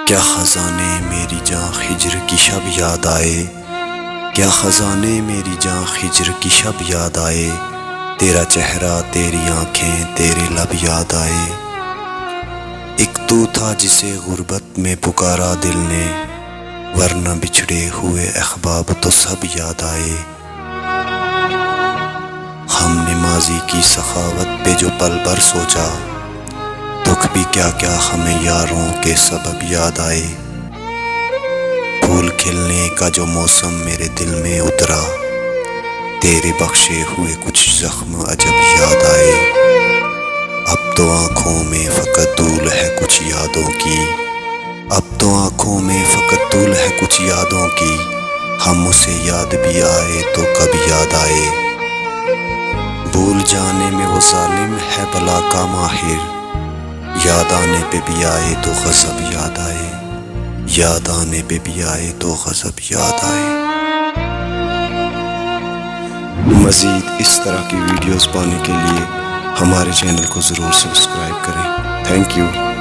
کیا خزانے میری جاں ہجر کی شب یاد آئے، کیا خزانے میری جاں ہجر کی شب یاد آئے، تیرا چہرہ تیری آنکھیں تیرے لب یاد آئے۔ ایک تو تھا جسے غربت میں پکارا دل نے، ورنہ بچھڑے ہوئے احباب تو سب یاد آئے۔ ہم نے ماضی کی سخاوت پہ جو پل بھر سوچا، دکھ بھی کیا کیا ہمیں یاروں کے سبب یاد آئے۔ پھول کھلنے کا جو موسم میرے دل میں اترا، تیرے بخشے ہوئے کچھ زخم عجب یاد آئے۔ اب تو آنکھوں میں فقط دھول ہے کچھ یادوں کی، اب تو آنکھوں میں فقط دھول ہے کچھ یادوں کی، ہم اسے یاد بھی آئے تو کب یاد آئے۔ بھول جانے میں وہ ظالم ہے بلا کا ماہر، یاد آنے پہ بھی آئے تو غضب یاد آئے، یاد آنے پہ بھی آئے تو غضب یاد آئے۔ مزید اس طرح کی ویڈیوز پانے کے لیے ہمارے چینل کو ضرور سبسکرائب کریں۔ Thank you.